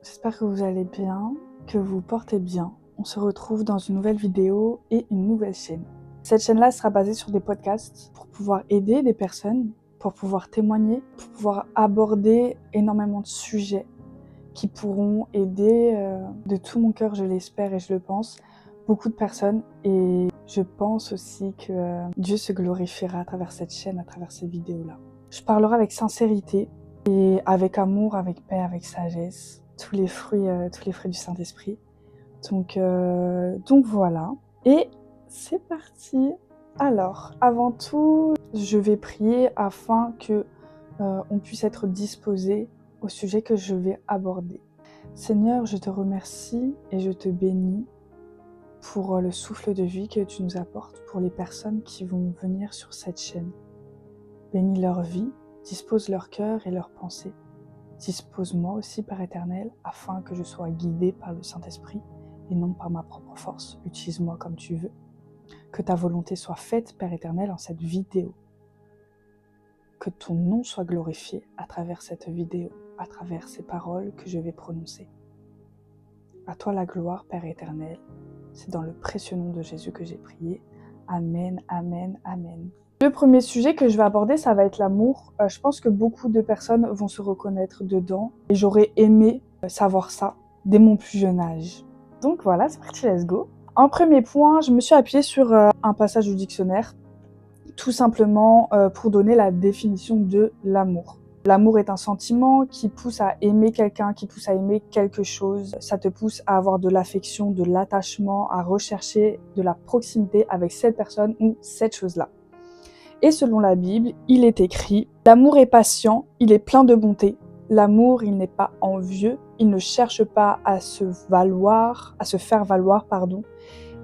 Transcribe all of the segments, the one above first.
j'espère que vous allez bien, que vous portez bien. On se retrouve dans une nouvelle vidéo et une nouvelle chaîne. Cette chaîne-là sera basée sur des podcasts pour pouvoir aider des personnes, pour pouvoir témoigner, pour pouvoir aborder énormément de sujets qui pourront aider de tout mon cœur, je l'espère et je le pense, beaucoup de personnes. Et je pense aussi que Dieu se glorifiera à travers cette chaîne, à travers ces vidéos-là. Je parlerai avec sincérité et avec amour, avec paix, avec sagesse, tous les fruits du Saint-Esprit. Donc voilà. Et c'est parti. Alors, avant tout, je vais prier afin que on puisse être disposé au sujet que je vais aborder. Seigneur, je te remercie et je te bénis pour le souffle de vie que tu nous apportes pour les personnes qui vont venir sur cette chaîne. Bénis leur vie, dispose leur cœur et leurs pensées. Dispose-moi aussi, Père éternel, afin que je sois guidé par le Saint-Esprit et non par ma propre force. Utilise-moi comme tu veux. Que ta volonté soit faite, Père éternel, en cette vidéo. Que ton nom soit glorifié à travers cette vidéo, à travers ces paroles que je vais prononcer. À toi la gloire, Père éternel. C'est dans le précieux nom de Jésus que j'ai prié. Amen, amen, amen. Le premier sujet que je vais aborder, ça va être l'amour. Je pense que beaucoup de personnes vont se reconnaître dedans. Et j'aurais aimé savoir ça dès mon plus jeune âge. Donc voilà, c'est parti, let's go. En premier point, je me suis appuyée sur un passage du dictionnaire, tout simplement pour donner la définition de l'amour. L'amour est un sentiment qui pousse à aimer quelqu'un, qui pousse à aimer quelque chose. Ça te pousse à avoir de l'affection, de l'attachement, à rechercher de la proximité avec cette personne ou cette chose-là. Et selon la Bible, il est écrit « L'amour est patient, il est plein de bonté. L'amour, il n'est pas envieux, il ne cherche pas à se faire valoir,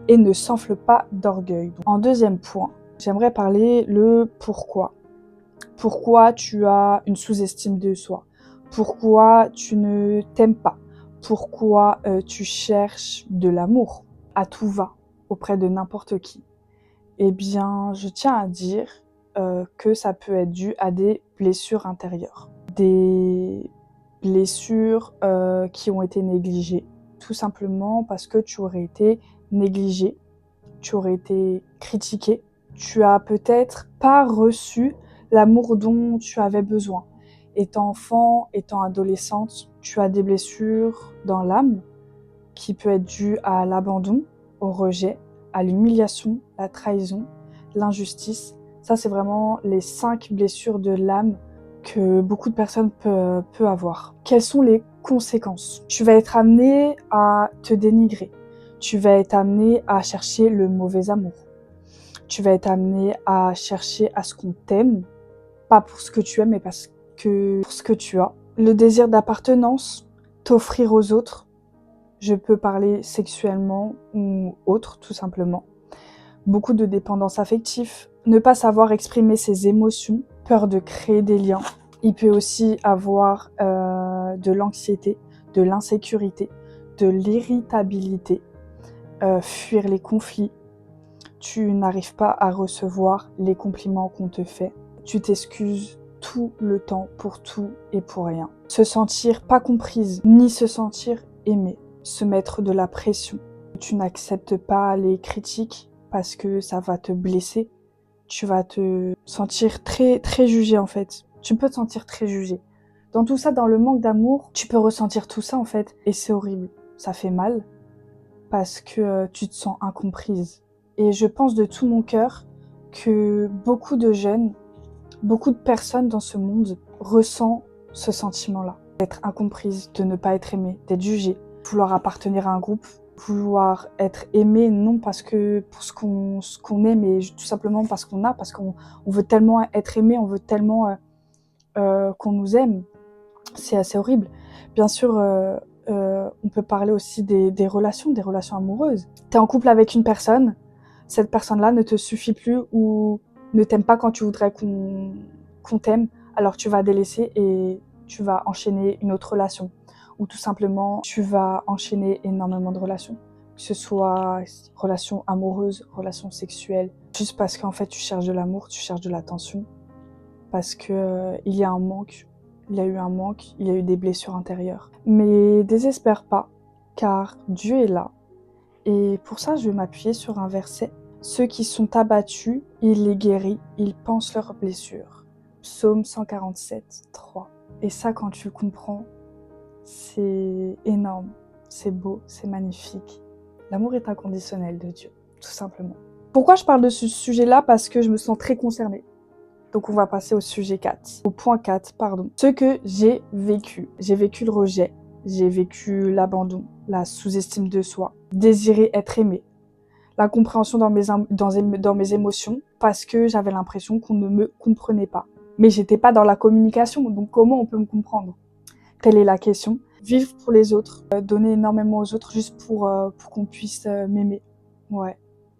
et ne s'enfle pas d'orgueil. » En deuxième point, j'aimerais parler le pourquoi. Pourquoi tu as une sous-estime de soi? Pourquoi tu ne t'aimes pas? Pourquoi tu cherches de l'amour à tout va auprès de n'importe qui? Eh bien, je tiens à dire que ça peut être dû à des blessures intérieures. Des blessures qui ont été négligées. Tout simplement parce que tu aurais été négligé, tu aurais été critiqué, tu as peut-être pas reçu l'amour dont tu avais besoin. Étant enfant, étant adolescente, tu as des blessures dans l'âme qui peut être due à l'abandon, au rejet, à l'humiliation, la trahison, l'injustice. Ça, c'est vraiment les 5 blessures de l'âme que beaucoup de personnes peuvent avoir. Quelles sont les conséquences? Tu vas être amené à te dénigrer. Tu vas être amené à chercher le mauvais amour. Tu vas être amené à chercher à ce qu'on t'aime, pas pour ce que tu aimes, mais parce que pour ce que tu as. Le désir d'appartenance, t'offrir aux autres. Je peux parler sexuellement ou autre, tout simplement. Beaucoup de dépendance affective, ne pas savoir exprimer ses émotions, peur de créer des liens. Il peut aussi avoir de l'anxiété, de l'insécurité, de l'irritabilité, fuir les conflits. Tu n'arrives pas à recevoir les compliments qu'on te fait. Tu t'excuses tout le temps pour tout et pour rien. Se sentir pas comprise, ni se sentir aimée. Se mettre de la pression. Tu n'acceptes pas les critiques parce que ça va te blesser. Tu vas te sentir très, très jugé en fait. Tu peux te sentir très jugé. Dans tout ça, dans le manque d'amour, tu peux ressentir tout ça en fait. Et c'est horrible. Ça fait mal parce que tu te sens incomprise. Et je pense de tout mon cœur que beaucoup de jeunes, beaucoup de personnes dans ce monde ressentent ce sentiment-là. D'être incomprise, de ne pas être aimée, d'être jugée, vouloir appartenir à un groupe, vouloir être aimé non parce que pour ce qu'on est, mais tout simplement parce qu'on veut tellement être aimé, on veut tellement qu'on nous aime. C'est assez horrible. Bien sûr, on peut parler aussi des relations amoureuses. Tu es en couple avec une personne, cette personne-là ne te suffit plus ou ne t'aime pas quand tu voudrais qu'on t'aime, alors tu vas délaisser et tu vas enchaîner une autre relation. Ou tout simplement, tu vas enchaîner énormément de relations. Que ce soit relations amoureuses, relations sexuelles, juste parce qu'en fait tu cherches de l'amour, tu cherches de l'attention, parce que il y a un manque. il y a eu un manque, il y a eu des blessures intérieures. Mais désespère pas, car Dieu est là. Et pour ça, je vais m'appuyer sur un verset. Ceux qui sont abattus, il les guérit, il pense leurs blessures. Psaume 147, 3. Et ça, quand tu le comprends, c'est énorme, c'est beau, c'est magnifique. L'amour est inconditionnel de Dieu, tout simplement. Pourquoi je parle de ce sujet-là? Parce que je me sens très concernée. Donc on va passer au sujet 4, au point 4, pardon. Ce que j'ai vécu. J'ai vécu le rejet, j'ai vécu l'abandon, la sous-estime de soi, désirer être aimé, la compréhension dans mes émotions parce que j'avais l'impression qu'on ne me comprenait pas. Mais j'étais pas dans la communication, donc comment on peut me comprendre? Telle est la question. Vivre pour les autres, donner énormément aux autres juste pour qu'on puisse m'aimer. Ouais,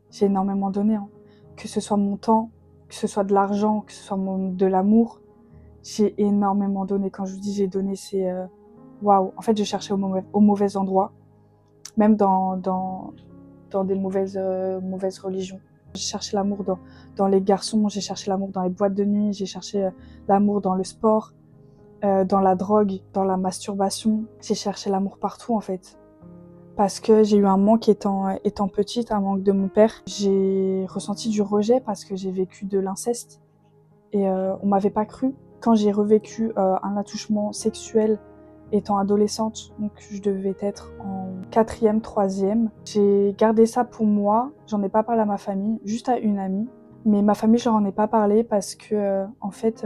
j'ai énormément donné, hein. Que ce soit mon temps, que ce soit de l'argent, que ce soit de l'amour, j'ai énormément donné. Quand je vous dis j'ai donné, c'est waouh. En fait, je cherchais au mauvais endroit, même dans des mauvaises religions. J'ai cherché l'amour dans les garçons, j'ai cherché l'amour dans les boîtes de nuit, j'ai cherché l'amour dans le sport, dans la drogue, dans la masturbation. J'ai cherché l'amour partout en fait. Parce que j'ai eu un manque étant petite, un manque de mon père. J'ai ressenti du rejet parce que j'ai vécu de l'inceste. Et on m'avait pas cru. Quand j'ai revécu un attouchement sexuel étant adolescente, donc je devais être en 4e, 3e, j'ai gardé ça pour moi. J'en ai pas parlé à ma famille, juste à une amie. Mais ma famille, je leur en ai pas parlé parce que, en fait,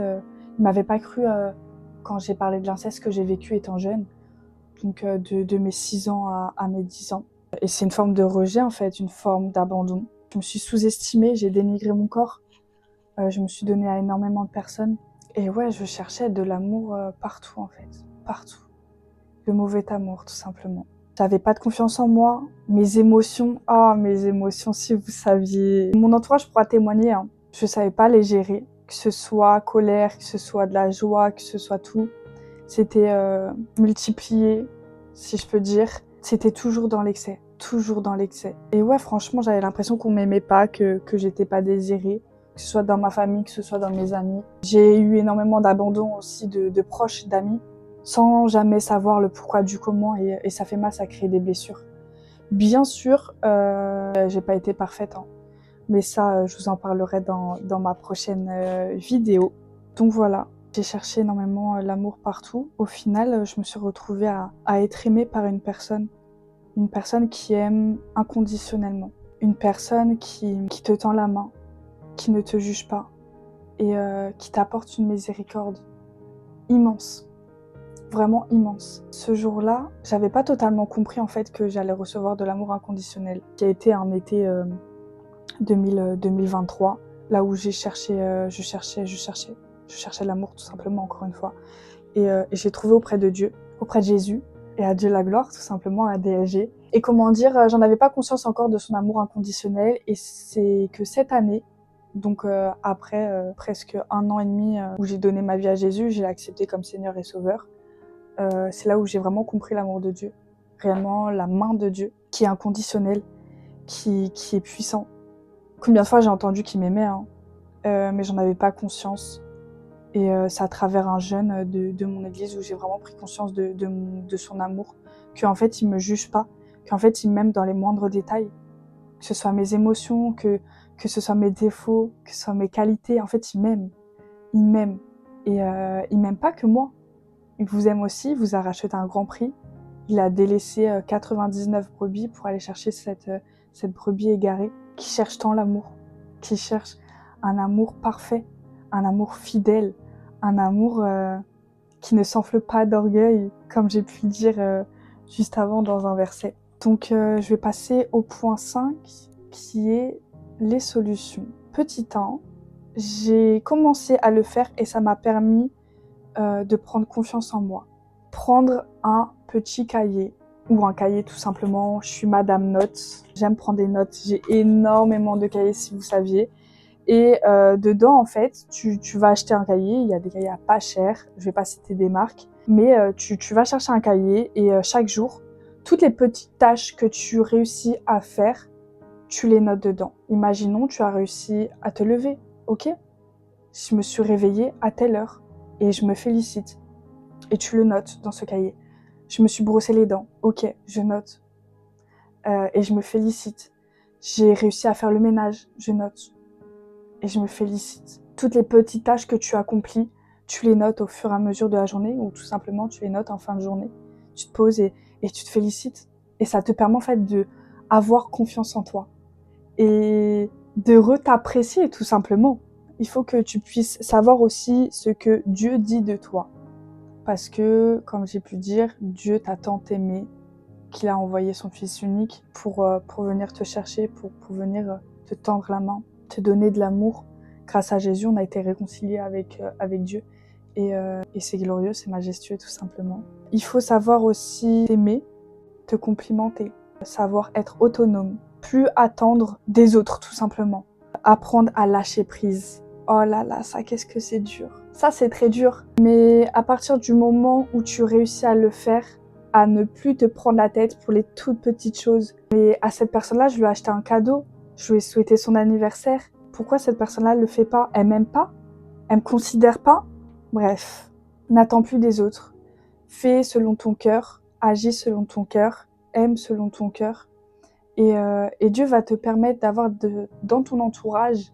ils m'avaient pas cru quand j'ai parlé de l'inceste que j'ai vécu étant jeune. Donc de mes 6 ans à mes 10 ans. Et c'est une forme de rejet en fait, une forme d'abandon. Je me suis sous-estimée, j'ai dénigré mon corps. Je me suis donnée à énormément de personnes. Et ouais, je cherchais de l'amour partout en fait, partout. Le mauvais amour tout simplement. J'avais pas de confiance en moi, mes émotions, mes émotions si vous saviez. Mon entourage pourra témoigner, hein. Je savais pas les gérer, que ce soit colère, que ce soit de la joie, que ce soit tout. C'était multiplié, si je peux dire. C'était toujours dans l'excès, toujours dans l'excès. Et ouais, franchement, j'avais l'impression qu'on m'aimait pas, que j'étais pas désirée, que ce soit dans ma famille, que ce soit dans mes amis. J'ai eu énormément d'abandon aussi de proches, d'amis, sans jamais savoir le pourquoi du comment, et ça fait mal, ça crée des blessures. Bien sûr, j'ai pas été parfaite, hein, mais ça, je vous en parlerai dans ma prochaine vidéo. Donc voilà. J'ai cherché énormément l'amour partout. Au final, je me suis retrouvée à être aimée par une personne qui aime inconditionnellement, une personne qui te tend la main, qui ne te juge pas et qui t'apporte une miséricorde immense, vraiment immense. Ce jour-là, j'avais pas totalement compris en fait que j'allais recevoir de l'amour inconditionnel, qui a été un été 2023, là où je cherchais l'amour tout simplement, encore une fois. Et j'ai trouvé auprès de Dieu, auprès de Jésus, et à Dieu la gloire, tout simplement, à DLG. Et comment dire, j'en avais pas conscience encore de son amour inconditionnel, et c'est que cette année, donc après presque 1 an et demi où j'ai donné ma vie à Jésus, j'ai accepté comme Seigneur et Sauveur, c'est là où j'ai vraiment compris l'amour de Dieu, réellement la main de Dieu, qui est inconditionnelle, qui est puissant. Combien de fois j'ai entendu qu'il m'aimait, hein, mais j'en avais pas conscience. Et c'est à travers un jeune de mon église où j'ai vraiment pris conscience de son amour, qu'en fait il me juge pas, qu'en fait il m'aime dans les moindres détails, que ce soit mes émotions, que ce soit mes défauts, que ce soit mes qualités, en fait il m'aime. Et il m'aime pas que moi, il vous aime aussi, il vous a racheté un grand prix, il a délaissé 99 brebis pour aller chercher cette brebis égarée, qui cherche tant l'amour, qui cherche un amour parfait, un amour fidèle, un amour qui ne s'enfle pas d'orgueil, comme j'ai pu le dire juste avant dans un verset. Donc je vais passer au point 5, qui est les solutions. Petit 1, j'ai commencé à le faire et ça m'a permis de prendre confiance en moi. Prendre un petit cahier, ou un cahier tout simplement. Je suis Madame Notes, j'aime prendre des notes, j'ai énormément de cahiers si vous saviez. Et dedans, en fait, tu vas acheter un cahier, il y a des cahiers à pas cher, je vais pas citer des marques, mais tu vas chercher un cahier et chaque jour, toutes les petites tâches que tu réussis à faire, tu les notes dedans. Imaginons, tu as réussi à te lever, ok? Je me suis réveillée à telle heure et je me félicite. et tu le notes dans ce cahier. Je me suis brossé les dents, ok, je note. Et je me félicite. J'ai réussi à faire le ménage, je note. Et je me félicite. Toutes les petites tâches que tu accomplis, tu les notes au fur et à mesure de la journée, ou tout simplement tu les notes en fin de journée. Tu te poses et tu te félicites. Et ça te permet en fait de avoir confiance en toi. Et de t'apprécier tout simplement. Il faut que tu puisses savoir aussi ce que Dieu dit de toi. Parce que, comme j'ai pu dire, Dieu t'a tant aimé qu'il a envoyé son Fils unique pour venir te chercher, pour venir te tendre la main, te donner de l'amour. Grâce à Jésus, on a été réconciliés avec Dieu. Et c'est glorieux, c'est majestueux tout simplement. Il faut savoir aussi t'aimer, te complimenter, savoir être autonome, plus attendre des autres tout simplement. Apprendre à lâcher prise. Oh là là, ça qu'est-ce que c'est dur. Ça c'est très dur. Mais à partir du moment où tu réussis à le faire, à ne plus te prendre la tête pour les toutes petites choses. Et à cette personne-là, je lui ai acheté un cadeau, je lui ai souhaité son anniversaire. Pourquoi cette personne-là ne le fait pas? Elle m'aime pas? Elle me considère pas? Bref, n'attends plus des autres. Fais selon ton cœur, agis selon ton cœur, aime selon ton cœur. Et Dieu va te permettre d'avoir dans ton entourage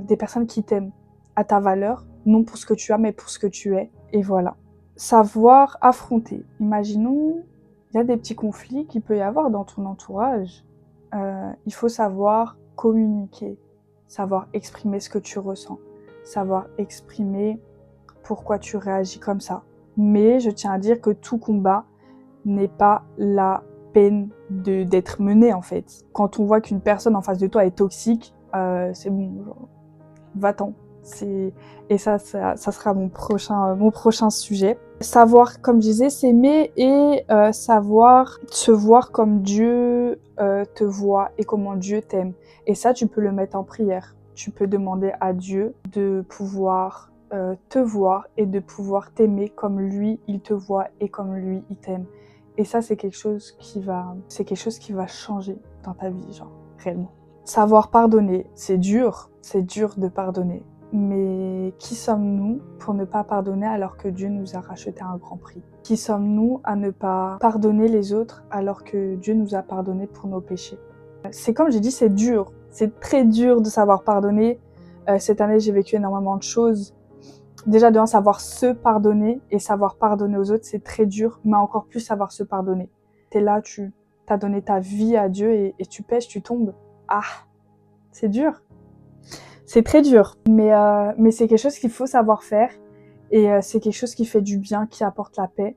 des personnes qui t'aiment à ta valeur, non pour ce que tu as, mais pour ce que tu es. Et voilà. Savoir affronter. Imaginons, il y a des petits conflits qu'il peut y avoir dans ton entourage. Il faut savoir communiquer, savoir exprimer ce que tu ressens, savoir exprimer pourquoi tu réagis comme ça. Mais je tiens à dire que tout combat n'est pas la peine d'être mené en fait. Quand on voit qu'une personne en face de toi est toxique, c'est bon, genre, va-t'en. Et ça sera mon prochain sujet. Savoir, comme je disais, s'aimer et savoir se voir comme Dieu te voit et comment Dieu t'aime. Et ça, tu peux le mettre en prière. Tu peux demander à Dieu de pouvoir te voir et de pouvoir t'aimer comme lui, il te voit et comme lui, il t'aime. Et ça, c'est quelque chose qui va changer dans ta vie, genre, réellement. Savoir pardonner, c'est dur de pardonner. Mais qui sommes-nous pour ne pas pardonner alors que Dieu nous a racheté un grand prix? Qui sommes-nous à ne pas pardonner les autres alors que Dieu nous a pardonné pour nos péchés? C'est comme j'ai dit, c'est dur. C'est très dur de savoir pardonner. Cette année, j'ai vécu énormément de choses. Déjà, de savoir se pardonner et savoir pardonner aux autres, c'est très dur, mais encore plus savoir se pardonner. T'es là, tu as donné ta vie à Dieu et tu pèches, tu tombes. Ah, c'est dur. C'est très dur, mais c'est quelque chose qu'il faut savoir faire et c'est quelque chose qui fait du bien, qui apporte la paix.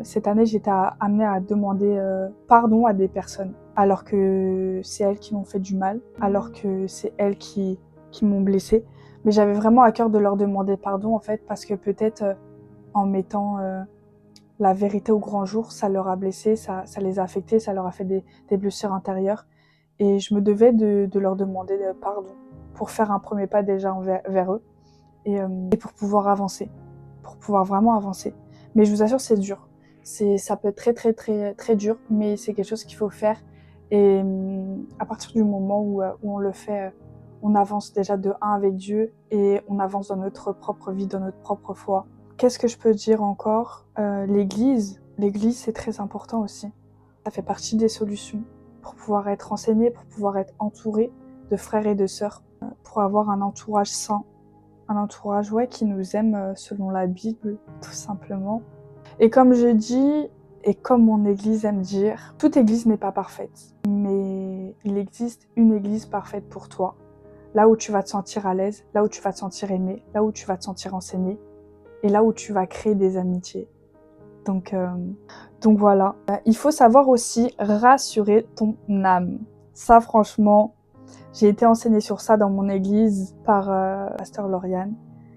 Cette année, j'étais amenée à demander pardon à des personnes, alors que c'est elles qui m'ont fait du mal, alors que c'est elles qui m'ont blessée. Mais j'avais vraiment à cœur de leur demander pardon, en fait, parce que peut-être en mettant la vérité au grand jour, ça leur a blessé, ça les a affectés, ça leur a fait des blessures intérieures. Et je me devais de leur demander pardon pour faire un premier pas déjà vers eux et pour pouvoir avancer, pour pouvoir vraiment avancer. Mais je vous assure, c'est dur. Ça peut être très, très, très, très dur, mais c'est quelque chose qu'il faut faire. Et à partir du moment où on le fait, on avance déjà de 1 avec Dieu et on avance dans notre propre vie, dans notre propre foi. Qu'est-ce que je peux dire encore? L'église, c'est très important aussi. Ça fait partie des solutions pour pouvoir être enseigné, pour pouvoir être entouré de frères et de sœurs, pour avoir un entourage sain, un entourage qui nous aime selon la Bible, tout simplement. Et comme je dis, et comme mon église aime dire, toute église n'est pas parfaite, mais il existe une église parfaite pour toi, là où tu vas te sentir à l'aise, là où tu vas te sentir aimé, là où tu vas te sentir enseigné, et là où tu vas créer des amitiés. Donc voilà. Il faut savoir aussi rassurer ton âme. Ça, franchement, j'ai été enseignée sur ça dans mon église par Pasteur Lauriane.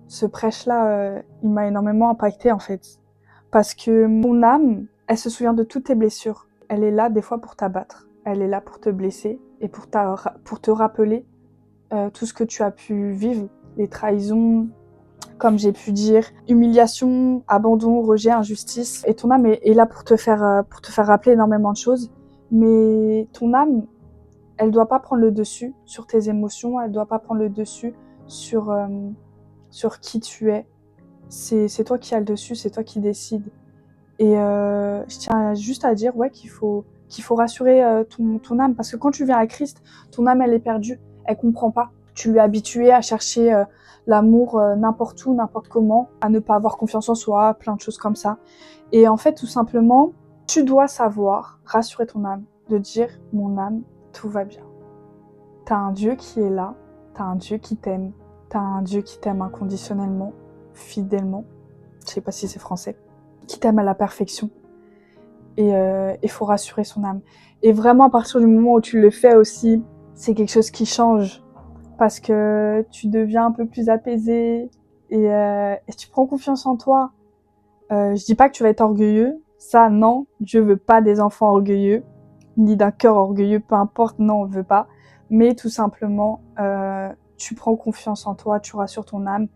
Ce prêche-là, il m'a énormément impactée en fait. Parce que mon âme, elle se souvient de toutes tes blessures. Elle est là des fois pour t'abattre. Elle est là pour te blesser et pour te rappeler tout ce que tu as pu vivre. Les trahisons, comme j'ai pu dire, humiliation, abandon, rejet, injustice. Et ton âme est là pour te faire rappeler énormément de choses. Mais ton âme, elle doit pas prendre le dessus sur tes émotions, elle doit pas prendre le dessus sur qui tu es. c'est toi qui as le dessus, c'est toi qui décides. Et je tiens juste à dire qu'il faut rassurer ton âme, parce que quand tu viens à Christ, ton âme elle est perdue, elle comprend pas. Tu lui es habitué à chercher l'amour n'importe où, n'importe comment, à ne pas avoir confiance en soi, plein de choses comme ça. Et en fait, tout simplement, tu dois savoir rassurer ton âme, de dire mon âme, tout va bien. T'as un Dieu qui est là, t'as un Dieu qui t'aime, t'as un Dieu qui t'aime inconditionnellement, fidèlement. Je sais pas si c'est français. Qui t'aime à la perfection. Et il faut rassurer son âme. Et vraiment, à partir du moment où tu le fais aussi, c'est quelque chose qui change. Parce que tu deviens un peu plus apaisé et tu prends confiance en toi. Je dis pas que tu vas être orgueilleux. Ça, non. Dieu veut pas des enfants orgueilleux, ni d'un cœur orgueilleux, peu importe. Non, on veut pas. Mais tout simplement, tu prends confiance en toi, tu rassures ton âme,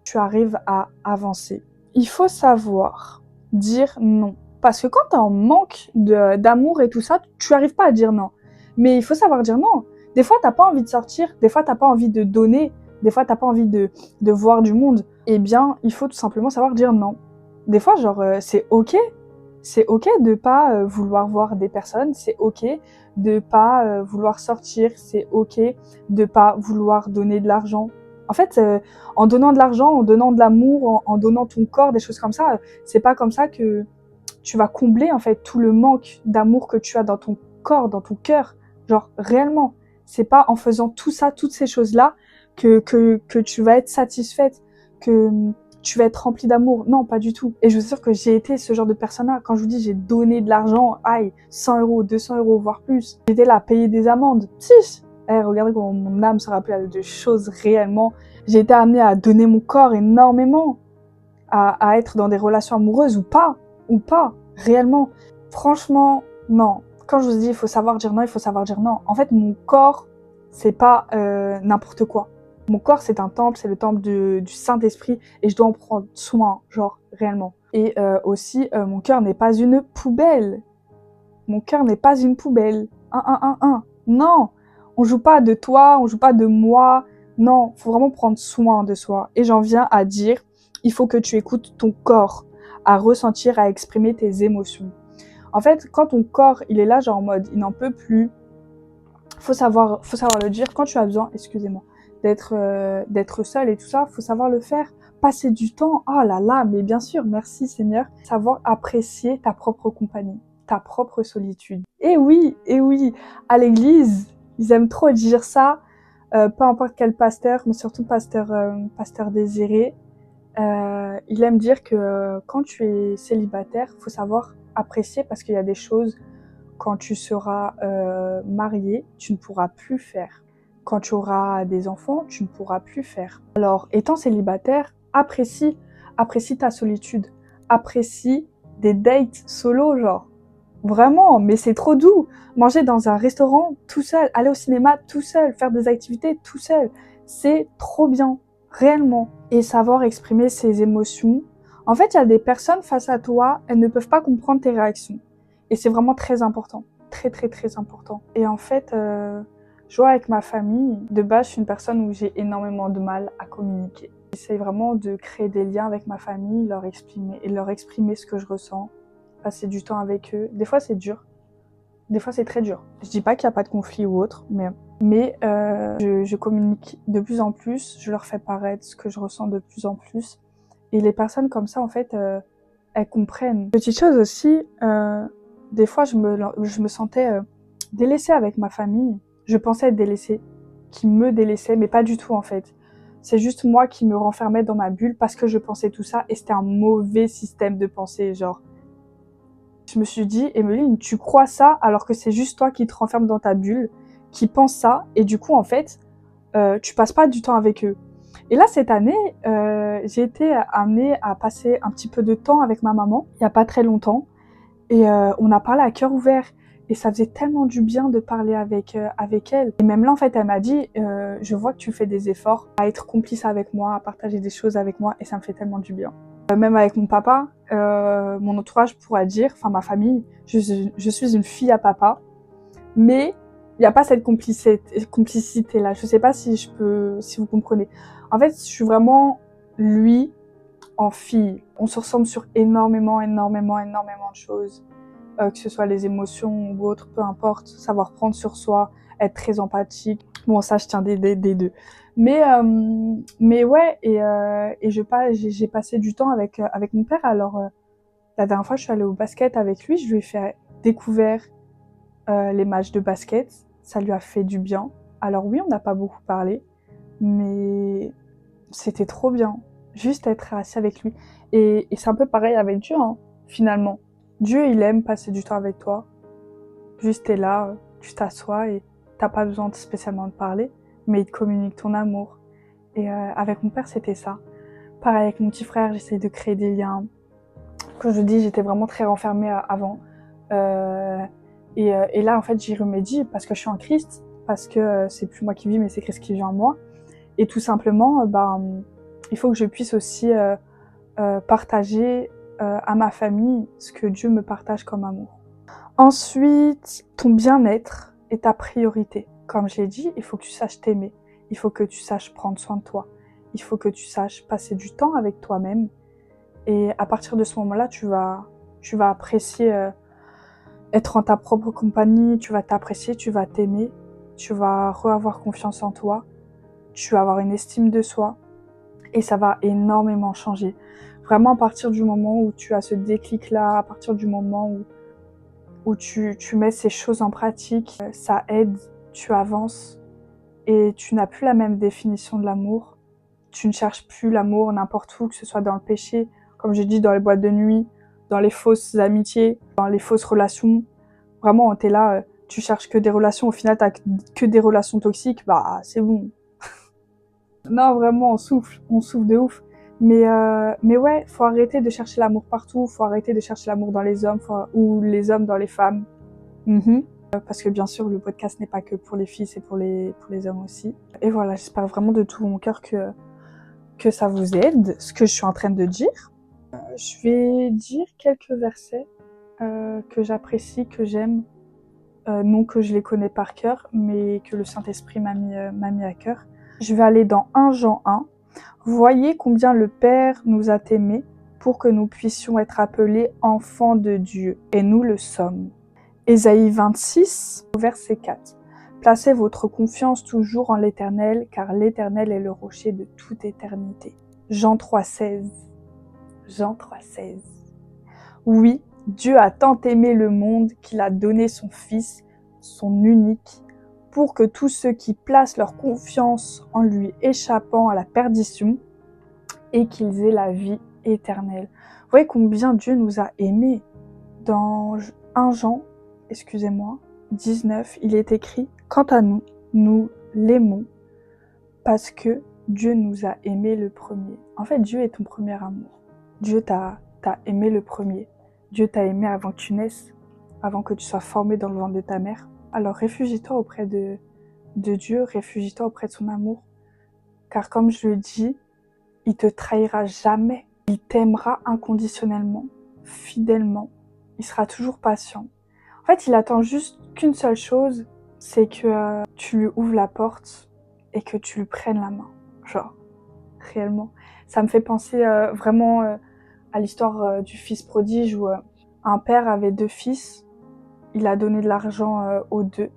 tu arrives à avancer. Il faut savoir dire non. Parce que quand t'es en manque d'amour et tout ça, tu arrives pas à dire non. Mais il faut savoir dire non. Des fois, t'as pas envie de sortir, des fois, t'as pas envie de donner, des fois, t'as pas envie de voir du monde. Eh bien, il faut tout simplement savoir dire non. Des fois, c'est ok. C'est ok de pas vouloir voir des personnes, c'est ok de pas vouloir sortir, c'est ok de pas vouloir donner de l'argent. En fait, en donnant de l'argent, en donnant de l'amour, en donnant ton corps, des choses comme ça, c'est pas comme ça que tu vas combler en fait tout le manque d'amour que tu as dans ton corps, dans ton cœur. Genre réellement, c'est pas en faisant tout ça, toutes ces choses-là que tu vas être satisfaite, que tu vas être remplie d'amour. Non, pas du tout. Et je vous assure que j'ai été ce genre de personne-là. Quand je vous dis j'ai donné de l'argent, aïe, 100 €, 200 €, voire plus. J'étais là à payer des amendes. Psst. Regardez comment mon âme se rappelait de choses réellement. J'ai été amenée à donner mon corps énormément, à être dans des relations amoureuses ou pas, réellement. Franchement, non. Quand je vous dis il faut savoir dire non, il faut savoir dire non. En fait, mon corps, c'est pas n'importe quoi. Mon corps, c'est un temple, c'est le temple du Saint-Esprit et je dois en prendre soin, genre, réellement. Et aussi, mon cœur n'est pas une poubelle. Mon cœur n'est pas une poubelle. Non, on joue pas de toi, on joue pas de moi. Non, faut vraiment prendre soin de soi. Et j'en viens à dire, il faut que tu écoutes ton corps, à ressentir, à exprimer tes émotions. En fait, quand ton corps, il est là, genre en mode, il n'en peut plus, faut savoir le dire. Quand tu as besoin, excusez-moi, d'être seul et tout ça, faut savoir le faire. Passer du temps, oh là là, mais bien sûr, merci Seigneur. Savoir apprécier ta propre compagnie, ta propre solitude. Et oui, à l'église, ils aiment trop dire ça, peu importe quel pasteur, mais surtout pasteur Désiré, il aime dire que quand tu es célibataire, faut savoir apprécier parce qu'il y a des choses, quand tu seras marié, tu ne pourras plus faire. Quand tu auras des enfants, tu ne pourras plus faire. Alors, étant célibataire, apprécie ta solitude, apprécie des dates solo, genre. Vraiment, mais c'est trop doux. Manger dans un restaurant tout seul, aller au cinéma tout seul, faire des activités tout seul, c'est trop bien, réellement. Et savoir exprimer ses émotions. En fait, il y a des personnes face à toi, elles ne peuvent pas comprendre tes réactions. Et c'est vraiment très important. Très, très, très important. Et en fait, je vois avec ma famille, de base, je suis une personne où j'ai énormément de mal à communiquer. J'essaie vraiment de créer des liens avec ma famille, leur exprimer ce que je ressens, passer du temps avec eux. Des fois, c'est dur. Des fois, c'est très dur. Je dis pas qu'il n'y a pas de conflit ou autre, mais je communique de plus en plus, je leur fais paraître ce que je ressens de plus en plus. Et les personnes comme ça, en fait, elles comprennent. Petite chose aussi, des fois, je me sentais délaissée avec ma famille. Je pensais être délaissée, qui me délaissait, mais pas du tout, en fait. C'est juste moi qui me renfermais dans ma bulle parce que je pensais tout ça et c'était un mauvais système de pensée, genre. Je me suis dit, Emeline, tu crois ça alors que c'est juste toi qui te renfermes dans ta bulle, qui pense ça, et du coup, en fait, tu passes pas du temps avec eux. Et là, cette année, j'ai été amenée à passer un petit peu de temps avec ma maman, il y a pas très longtemps, et on a parlé à cœur ouvert. Et ça faisait tellement du bien de parler avec elle. Et même là, en fait, elle m'a dit, je vois que tu fais des efforts à être complice avec moi, à partager des choses avec moi, et ça me fait tellement du bien. Même avec mon papa, mon entourage pourra dire, enfin ma famille, je suis une fille à papa, mais il n'y a pas cette complicité là. Je sais pas si vous comprenez. En fait, je suis vraiment lui en fille. On se ressemble sur énormément de choses. Que ce soit les émotions ou autre, peu importe. Savoir prendre sur soi, être très empathique. Bon, ça, je tiens des deux. Mais ouais, et j'ai passé du temps avec mon père. Alors, la dernière fois, je suis allée au basket avec lui. Je lui ai fait découvrir les matchs de basket. Ça lui a fait du bien. Alors oui, on n'a pas beaucoup parlé, mais c'était trop bien. Juste être assis avec lui. Et c'est un peu pareil avec Dieu, hein, finalement. Dieu, il aime passer du temps avec toi. Juste t'es là, tu t'assois et t'as pas besoin spécialement de parler, mais il te communique ton amour. Et avec mon père, c'était ça. Pareil avec mon petit frère, j'essayais de créer des liens. Comme je dis, j'étais vraiment très renfermée avant. Et là, en fait, j'y remédie parce que je suis en Christ, parce que c'est plus moi qui vis, mais c'est Christ qui vit en moi. Et tout simplement, il faut que je puisse aussi partager à ma famille ce que Dieu me partage comme amour. Ensuite, ton bien-être est ta priorité. Comme je l'ai dit, il faut que tu saches t'aimer. Il faut que tu saches prendre soin de toi. Il faut que tu saches passer du temps avec toi-même. Et à partir de ce moment-là, tu vas apprécier être en ta propre compagnie, tu vas t'apprécier, tu vas t'aimer, tu vas avoir confiance en toi, tu vas avoir une estime de soi et ça va énormément changer. Vraiment, à partir du moment où tu as ce déclic-là, à partir du moment où tu mets ces choses en pratique, ça aide, tu avances et tu n'as plus la même définition de l'amour. Tu ne cherches plus l'amour n'importe où, que ce soit dans le péché, comme j'ai dit, dans les boîtes de nuit, dans les fausses amitiés, dans les fausses relations. Vraiment, t'es là, tu cherches que des relations, au final, t'as que des relations toxiques, bah c'est bon. Non, vraiment, on souffle de ouf. Mais ouais, faut arrêter de chercher l'amour partout, faut arrêter de chercher l'amour dans les hommes, ou les hommes dans les femmes. Parce que bien sûr, le podcast n'est pas que pour les filles, c'est pour les hommes aussi. Et voilà, j'espère vraiment de tout mon cœur que ça vous aide, ce que je suis en train de dire. Je vais dire quelques versets que j'apprécie, que j'aime. Non que je les connais par cœur, mais que le Saint-Esprit m'a mis à cœur. Je vais aller dans 1 Jean 1. Voyez combien le Père nous a aimés pour que nous puissions être appelés enfants de Dieu, et nous le sommes. Ésaïe 26, verset 4. Placez votre confiance toujours en l'Éternel, car l'Éternel est le rocher de toute éternité. Jean 3,16. Jean 3,16. Oui, Dieu a tant aimé le monde qu'il a donné son Fils, son unique, pour que tous ceux qui placent leur confiance en lui échappant à la perdition et qu'ils aient la vie éternelle. Vous voyez combien Dieu nous a aimés. Dans 1 Jean, 19, il est écrit « Quant à nous, nous l'aimons parce que Dieu nous a aimés le premier. » En fait, Dieu est ton premier amour. Dieu t'a aimé le premier. Dieu t'a aimé avant que tu naisses, avant que tu sois formé dans le ventre de ta mère. Alors réfugie-toi auprès de Dieu, réfugie-toi auprès de son amour. Car comme je le dis, il te trahira jamais. Il t'aimera inconditionnellement, fidèlement. Il sera toujours patient. En fait, il attend juste qu'une seule chose, c'est que tu lui ouvres la porte et que tu lui prennes la main. Genre, réellement. Ça me fait penser vraiment à l'histoire du fils prodige où un père avait 2 fils. Il a donné de l'argent aux 2.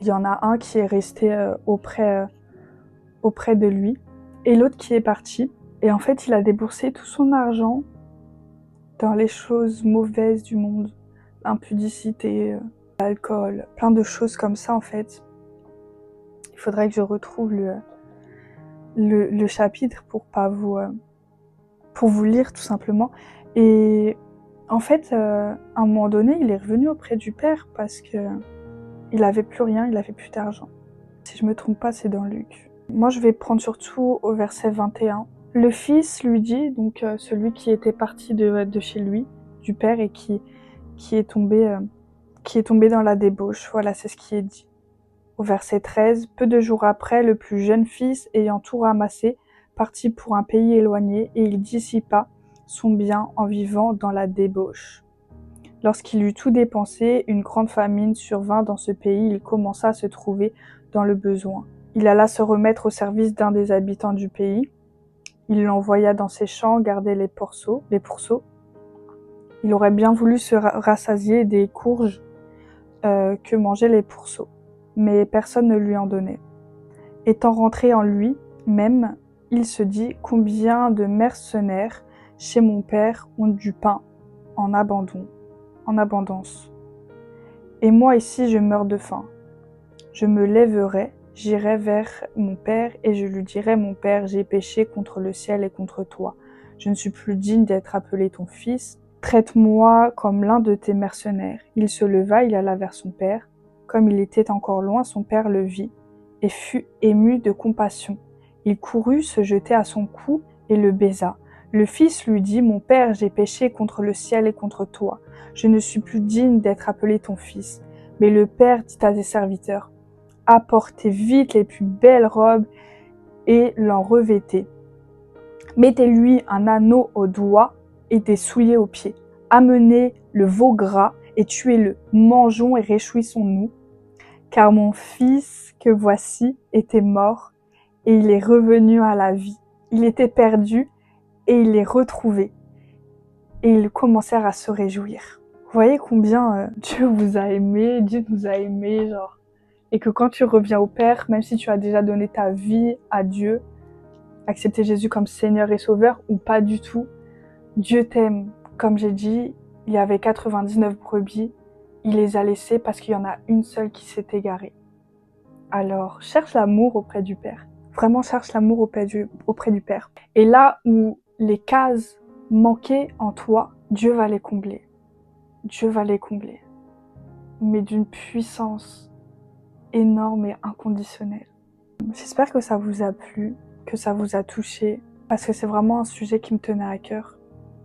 Il y en a un qui est resté auprès de lui et l'autre qui est parti. Et en fait, il a déboursé tout son argent dans les choses mauvaises du monde. L'impudicité, l'alcool, plein de choses comme ça en fait. Il faudrait que je retrouve le chapitre pour vous lire tout simplement. Et en fait, à un moment donné, il est revenu auprès du père parce que il avait plus rien, il avait plus d'argent. Si je me trompe pas, c'est dans Luc. Moi, je vais prendre surtout au verset 21. Le fils lui dit, donc celui qui était parti de chez lui, du père, et qui est tombé dans la débauche. Voilà, c'est ce qui est dit. Au verset 13, peu de jours après, le plus jeune fils, ayant tout ramassé, partit pour un pays éloigné, et il dissipa son bien en vivant dans la débauche. Lorsqu'il eut tout dépensé, une grande famine survint dans ce pays, il commença à se trouver dans le besoin. Il alla se remettre au service d'un des habitants du pays, il l'envoya dans ses champs garder les pourceaux. Il aurait bien voulu se rassasier des courges que mangeaient les pourceaux, mais personne ne lui en donnait. Étant rentré en lui-même, il se dit « Combien de mercenaires chez mon père ont du pain en abondance. Et moi ici je meurs de faim. Je me lèverai, j'irai vers mon père et je lui dirai « Mon père, j'ai péché contre le ciel et contre toi. Je ne suis plus digne d'être appelé ton fils. Traite-moi comme l'un de tes mercenaires. » Il se leva, il alla vers son père. Comme il était encore loin, son père le vit et fut ému de compassion. Il courut se jeter à son cou et le baisa. Le fils lui dit « Mon père, j'ai péché contre le ciel et contre toi. Je ne suis plus digne d'être appelé ton fils. » Mais le père dit à ses serviteurs « Apportez vite les plus belles robes et l'en revêtez. Mettez-lui un anneau au doigt et des souliers aux pieds. Amenez le veau gras et tuez-le. Mangeons et réjouissons-nous. Car mon fils que voici était mort et il est revenu à la vie. Il était perdu et il est retrouvé. » Et ils commencèrent à se réjouir. Vous voyez combien Dieu vous a aimé, Dieu nous a aimés, genre. Et que quand tu reviens au Père, même si tu as déjà donné ta vie à Dieu, accepté Jésus comme Seigneur et Sauveur ou pas du tout, Dieu t'aime. Comme j'ai dit, il y avait 99 brebis, il les a laissées parce qu'il y en a une seule qui s'est égarée. Alors, cherche l'amour auprès du Père. Vraiment, cherche l'amour auprès du Père. Et là où les cases manquaient en toi, Dieu va les combler. Dieu va les combler. Mais d'une puissance énorme et inconditionnelle. J'espère que ça vous a plu, que ça vous a touché, parce que c'est vraiment un sujet qui me tenait à cœur.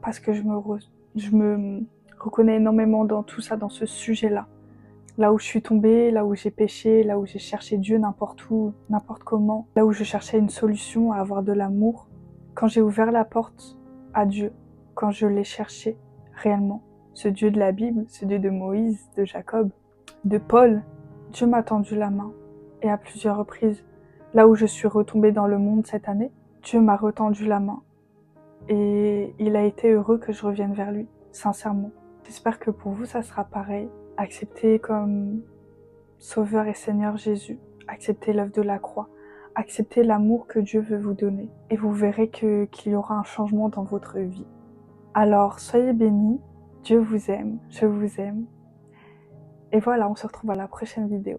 Parce que je me reconnais énormément dans tout ça, dans ce sujet-là. Là où je suis tombée, là où j'ai péché, là où j'ai cherché Dieu n'importe où, n'importe comment, là où je cherchais une solution à avoir de l'amour, quand j'ai ouvert la porte à Dieu, quand je l'ai cherché réellement, ce Dieu de la Bible, ce Dieu de Moïse, de Jacob, de Paul, Dieu m'a tendu la main. Et à plusieurs reprises, là où je suis retombée dans le monde cette année, Dieu m'a retendu la main. Et il a été heureux que je revienne vers lui, sincèrement. J'espère que pour vous, ça sera pareil. Acceptez comme Sauveur et Seigneur Jésus. Acceptez l'œuvre de la croix. Acceptez l'amour que Dieu veut vous donner. Et vous verrez qu'il y aura un changement dans votre vie. Alors, soyez bénis. Dieu vous aime. Je vous aime. Et voilà, on se retrouve à la prochaine vidéo.